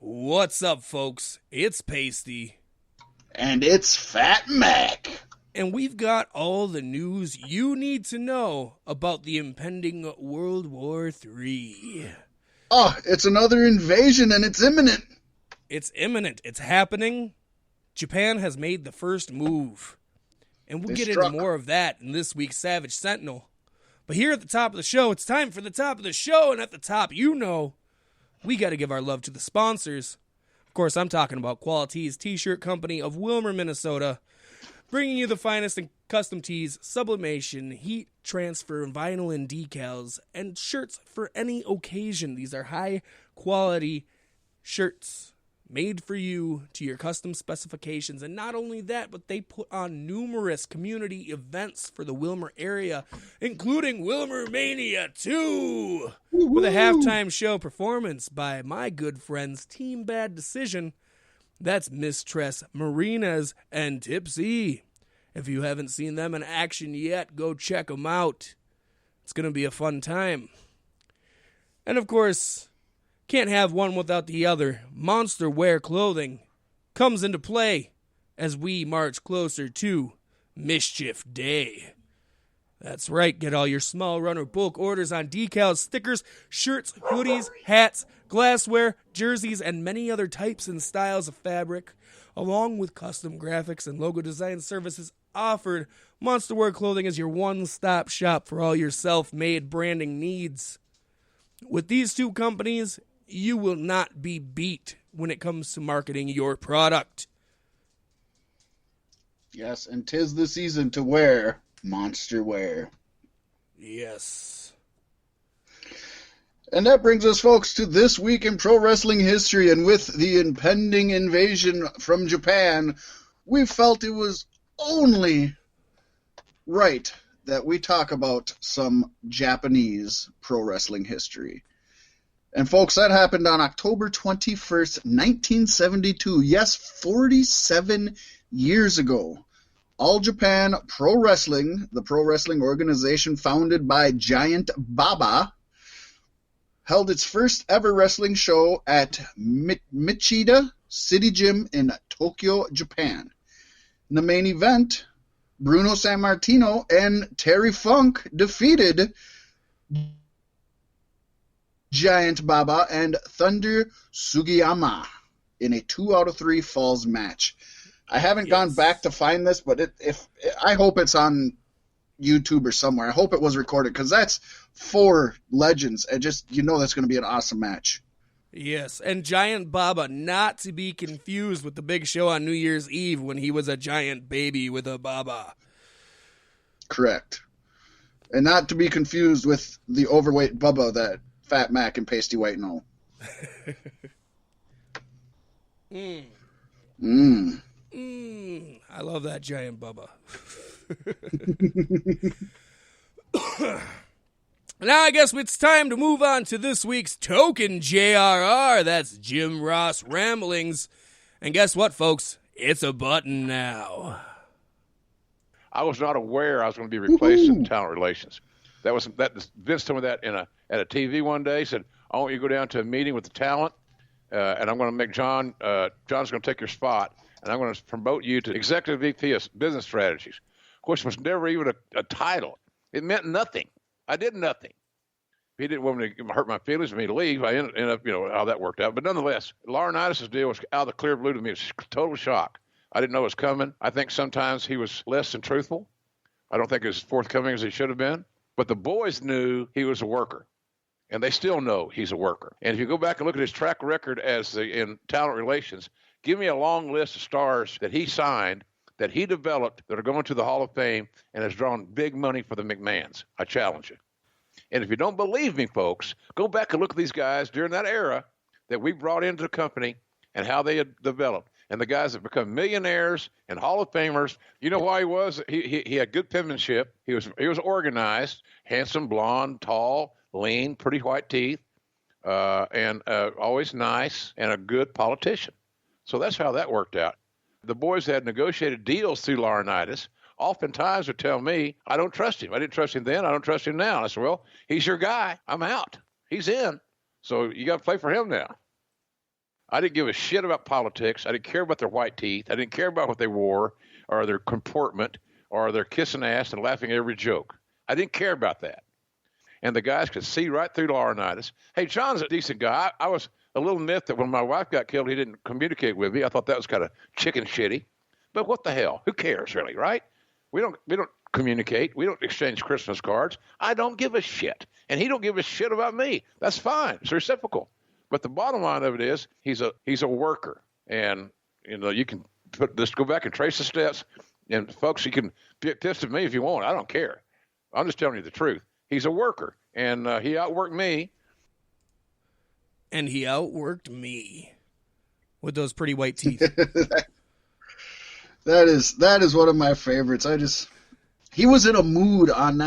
What's up, folks? It's Paystee. And it's Fat Mack. And we've got all the news you need to know about the impending World War III. Oh, it's another invasion and it's imminent. It's imminent. It's happening. Japan has made the first move. And we'll get into more of that in this week's Savage Sentinel. But here at the top of the show, it's time for the top of the show. And at the top, we got to give our love to the sponsors. Of course, I'm talking about Qualities T-Shirt Company of Wilmer, Minnesota, bringing you the finest in custom tees, sublimation, heat transfer, vinyl and decals, and shirts for any occasion. These are high-quality shirts made for you to your custom specifications. And not only that, but they put on numerous community events for the Wilmer area, including Wilmer Mania 2, with a halftime show performance by my good friends Team Bad Decision. That's Mistress Marinas and Tipsy. If you haven't seen them in action yet, go check them out. It's going to be a fun time. And of course, can't have one without the other. Monster Wear Clothing comes into play as we march closer to Mischief Day. That's right, get all your small runner bulk orders on decals, stickers, shirts, hoodies, hats, glassware, jerseys, and many other types and styles of fabric, along with custom graphics and logo design services offered. Monster Wear Clothing is your one-stop shop for all your self-made branding needs. With these two companies, you will not be beat when it comes to marketing your product. Yes, and 'tis the season to wear monster wear. Yes. And that brings us, folks, to this week in pro wrestling history. And with the impending invasion from Japan, we felt it was only right that we talk about some Japanese pro wrestling history. And folks, that happened on October 21st, 1972. Yes, 47 years ago. All Japan Pro Wrestling, the pro wrestling organization founded by Giant Baba, held its first ever wrestling show at Michida City Gym in Tokyo, Japan. In the main event, Bruno Sammartino and Terry Funk defeated Giant Baba and Thunder Sugiyama in a 2 out of 3 falls match. I haven't gone back to find this, but I hope it's on YouTube or somewhere. I hope it was recorded, because that's 4 legends, and just, that's going to be an awesome match. Yes, and Giant Baba, not to be confused with the big show on New Year's Eve when he was a giant baby with a baba. Correct. And not to be confused with the overweight Bubba that Fat Mack and Paystee White know. I love that Giant Bubba. Now I guess it's time to move on to this week's Token JRR. That's Jim Ross Ramblings. And guess what, folks? It's a button now. I was not aware I was going to be replaced in talent relations. Vince told me that at a TV one day. He said, I want you to go down to a meeting with the talent, and I'm going to make John's going to take your spot, and I'm going to promote you to Executive VP of Business Strategies. Of course, it was never even a title. It meant nothing. I did nothing. He didn't want me to hurt my feelings for me to leave. I ended up, how that worked out. But nonetheless, Laurinaitis' deal was out of the clear blue to me. It was a total shock. I didn't know it was coming. I think sometimes he was less than truthful. I don't think he was forthcoming as he should have been. But the boys knew he was a worker, and they still know he's a worker. And if you go back and look at his track record in talent relations, give me a long list of stars that he signed, that he developed, that are going to the Hall of Fame and has drawn big money for the McMahons. I challenge you. And if you don't believe me, folks, go back and look at these guys during that era that we brought into the company and how they had developed. And the guys that become millionaires and Hall of Famers, you know why he was? He had good penmanship. He was organized, handsome, blonde, tall, lean, pretty white teeth, and always nice, and a good politician. So that's how that worked out. The boys had negotiated deals through Laurinaitis. Oftentimes would tell me, I don't trust him. I didn't trust him then. I don't trust him now. And I said, well, he's your guy. I'm out. He's in. So you got to play for him now. I didn't give a shit about politics. I didn't care about their white teeth. I didn't care about what they wore or their comportment or their kissing ass and laughing at every joke. I didn't care about that. And the guys could see right through Laurinaitis. Hey, John's a decent guy. I was a little miffed that when my wife got killed, he didn't communicate with me. I thought that was kind of chicken shitty. But what the hell? Who cares, really, right? We don't communicate. We don't exchange Christmas cards. I don't give a shit. And he don't give a shit about me. That's fine. It's reciprocal. But the bottom line of it is he's a worker. And, you can go back and trace the steps. And, folks, you can get pissed at me if you want. I don't care. I'm just telling you the truth. He's a worker. And he outworked me. And he outworked me with those pretty white teeth. That is one of my favorites. He was in a mood on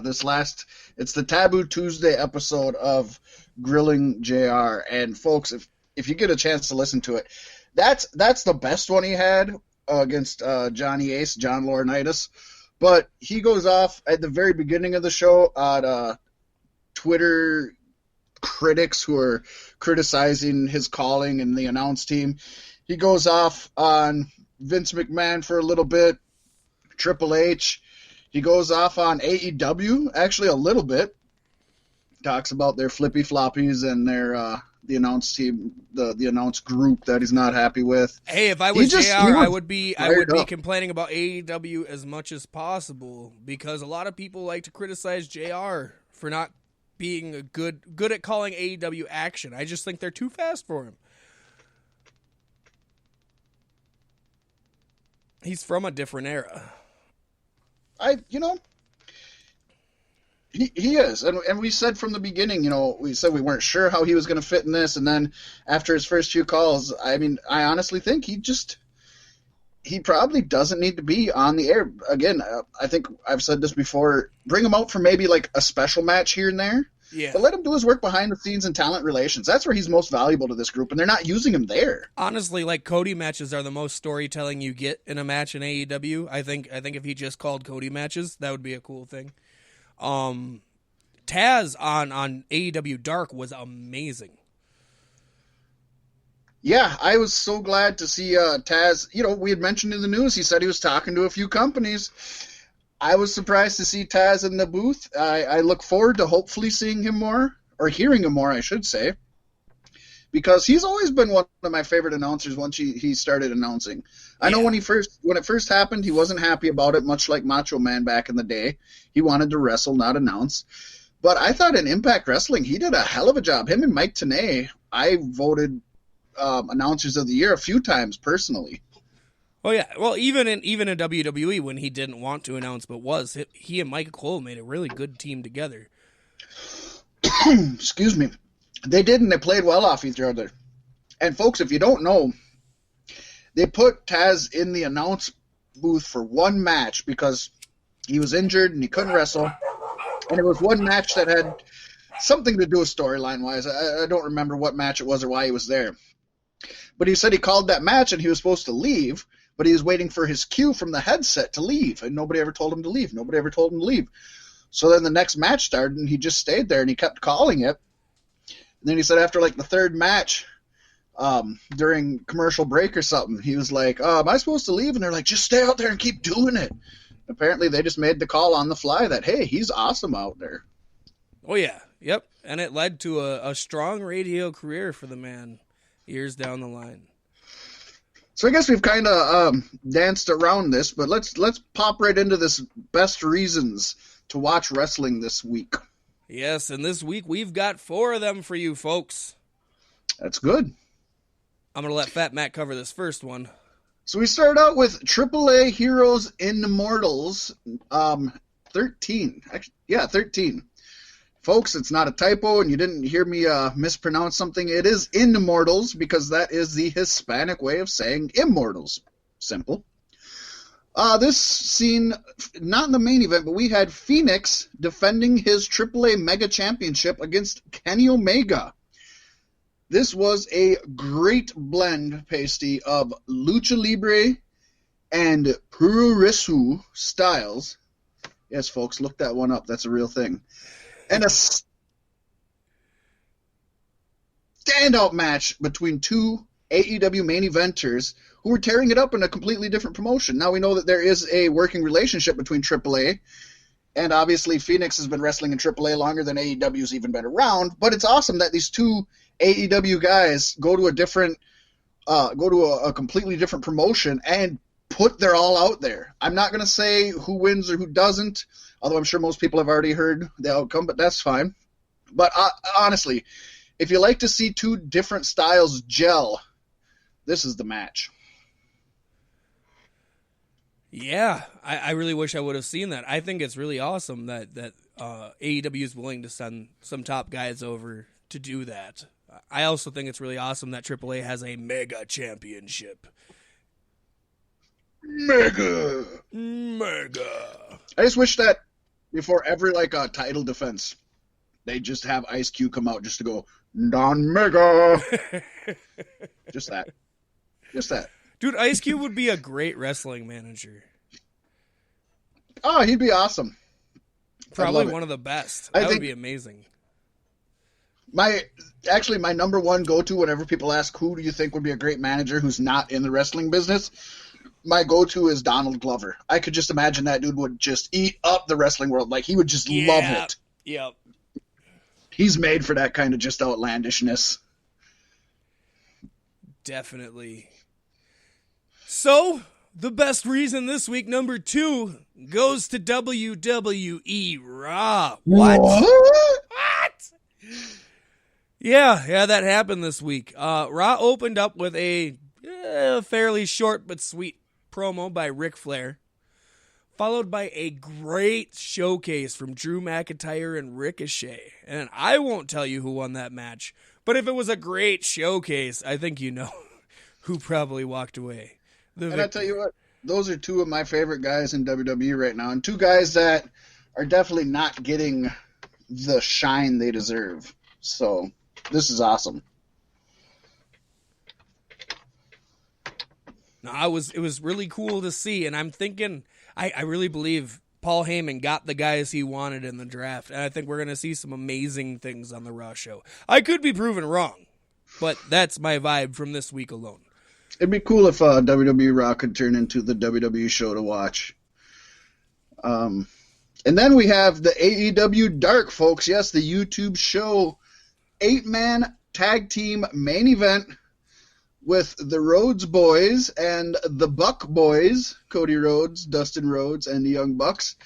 this last, it's the Taboo Tuesday episode of Grilling JR. And folks, if you get a chance to listen to it, that's the best one he had against Johnny Ace, John Laurinaitis. But he goes off at the very beginning of the show on Twitter critics who are criticizing his calling and the announce team. He goes off on Vince McMahon for a little bit, Triple H. He goes off on AEW, actually a little bit. Talks about their flippy floppies and their the announce team, the announce group that he's not happy with. Hey, if I was JR, I would be complaining about AEW as much as possible because a lot of people like to criticize JR for not being good at calling AEW action. I just think they're too fast for him. He's from a different era. He is, and we said from the beginning, we said we weren't sure how he was going to fit in this, and then after his first few calls, I honestly think he probably doesn't need to be on the air. Again, I think I've said this before, bring him out for maybe like a special match here and there, but let him do his work behind the scenes and talent relations. That's where he's most valuable to this group, and they're not using him there. Honestly, like Cody matches are the most storytelling you get in a match in AEW. I think if he just called Cody matches, that would be a cool thing. Taz on AEW Dark was amazing. Yeah, I was so glad to see Taz. We had mentioned in the news, he said he was talking to a few companies. I was surprised to see Taz in the booth. I look forward to hopefully seeing him more, or hearing him more, I should say, because he's always been one of my favorite announcers once he started announcing. I know when it first happened, he wasn't happy about it, much like Macho Man back in the day. He wanted to wrestle, not announce. But I thought in Impact Wrestling, he did a hell of a job. Him and Mike Tenay, I voted announcers of the year a few times personally. Oh yeah, well even in WWE when he didn't want to announce but was, he and Michael Cole made a really good team together. Excuse me. They did, and they played well off each other. And folks, if you don't know, they put Taz in the announce booth for one match because he was injured and he couldn't wrestle. And it was one match that had something to do with storyline-wise. I don't remember what match it was or why he was there. But he said he called that match and he was supposed to leave, but he was waiting for his cue from the headset to leave, and nobody ever told him to leave. So then the next match started, and he just stayed there, and he kept calling it. And then he said after like the third match, during commercial break or something, he was like, am I supposed to leave? And they're like, just stay out there and keep doing it. Apparently they just made the call on the fly that, hey, he's awesome out there. Oh, yeah. Yep. And it led to a strong radio career for the man years down the line. So I guess we've kind of danced around this, but let's pop right into this best reasons to watch wrestling this week. Yes, and this week we've got 4 of them for you folks. That's good. I'm going to let Fat Mack cover this first one. So we start out with AAA Heroes Immortals 13. Actually, yeah, 13. Folks, it's not a typo, and you didn't hear me mispronounce something. It is Immortals, because that is the Hispanic way of saying immortals. Simple. This scene, not in the main event, but we had Phoenix defending his AAA Mega Championship against Kenny Omega. This was a great blend, Paystee, of Lucha Libre and Puroresu styles. Yes, folks, look that one up. That's a real thing. And standout match between two AEW main eventers who were tearing it up in a completely different promotion. Now we know that there is a working relationship between AAA, and obviously Phoenix has been wrestling in AAA longer than AEW's even been around, but it's awesome that these two AEW guys go to a completely different promotion and put their all out there. I'm not going to say who wins or who doesn't, although I'm sure most people have already heard the outcome, but that's fine. But honestly, if you like to see two different styles gel, this is the match. Yeah, I really wish I would have seen that. I think it's really awesome that AEW is willing to send some top guys over to do that. I also think it's really awesome that AAA has a mega championship. Mega. I just wish that before every title defense, they just have Ice Cube come out just to go non-mega. Just that. Dude, Ice Cube would be a great wrestling manager. Oh, he'd be awesome. Probably one of the best. That would be amazing. My number one go-to whenever people ask who do you think would be a great manager who's not in the wrestling business, my go-to is Donald Glover. I could just imagine that dude would just eat up the wrestling world. He would just love it. Yep. He's made for that kind of just outlandishness. Definitely. So, the best reason this week, number 2, goes to WWE Raw. What? Yeah, that happened this week. Raw opened up with a fairly short but sweet promo by Ric Flair, followed by a great showcase from Drew McIntyre and Ricochet. And I won't tell you who won that match, but if it was a great showcase, I think you know who probably walked away. And I tell you what, those are two of my favorite guys in WWE right now, and two guys that are definitely not getting the shine they deserve. So this is awesome. No, it was really cool to see, and I'm thinking, I really believe Paul Heyman got the guys he wanted in the draft, and I think we're going to see some amazing things on the Raw show. I could be proven wrong, but that's my vibe from this week alone. It'd be cool if WWE Raw could turn into the WWE show to watch. And then we have the AEW Dark, folks. Yes, the YouTube show 8-man tag team main event with the Rhodes Boys and the Buck Boys, Cody Rhodes, Dustin Rhodes, and the Young Bucks,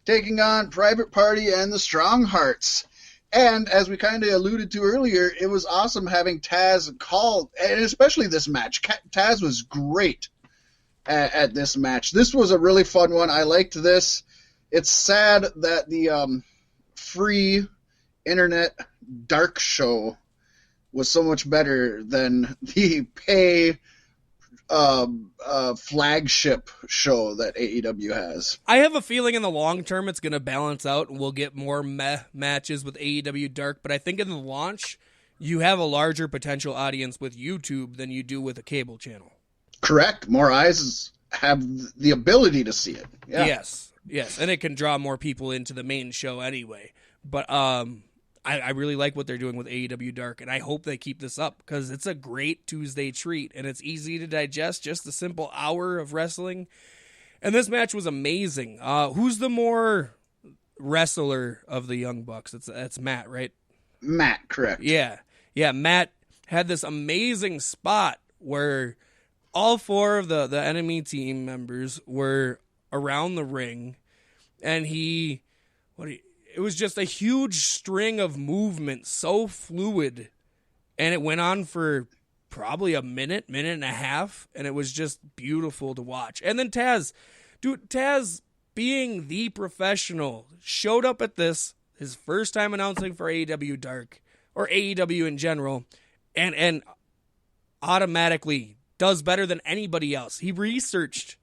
taking on Private Party and the Strong Hearts. And as we kind of alluded to earlier, it was awesome having Taz call, and especially this match. Taz was great at this match. This was a really fun one. I liked this. It's sad that the free internet dark show was so much better than the pay flagship show that AEW has. I have a feeling in the long term it's going to balance out and we'll get more matches with AEW Dark, but I think in the launch you have a larger potential audience with YouTube than you do with a cable channel. Correct. More eyes have the ability to see it. Yeah. Yes, and it can draw more people into the main show anyway. But I really like what they're doing with AEW Dark, and I hope they keep this up because it's a great Tuesday treat, and it's easy to digest, just a simple hour of wrestling. And this match was amazing. Who's the more wrestler of the Young Bucks? It's Matt, right? Matt, correct. Yeah, Matt had this amazing spot where all 4 of the enemy team members were around the ring, and it was just a huge string of movement, so fluid, and it went on for probably a minute and a half, and it was just beautiful to watch. And then Taz, being the professional, showed up at his first time announcing for AEW Dark, or AEW in general, and automatically does better than anybody else. He researched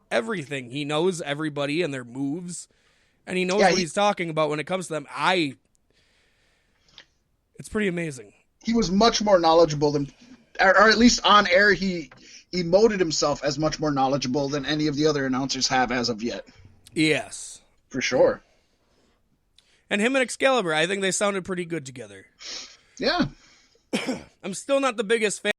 everything. He knows everybody and their moves. And he knows what he's talking about when it comes to them. It's pretty amazing. He was much more knowledgeable than, or at least on air, he emoted himself as much more knowledgeable than any of the other announcers have as of yet. Yes. For sure. And him and Excalibur, I think they sounded pretty good together. Yeah. I'm still not the biggest fan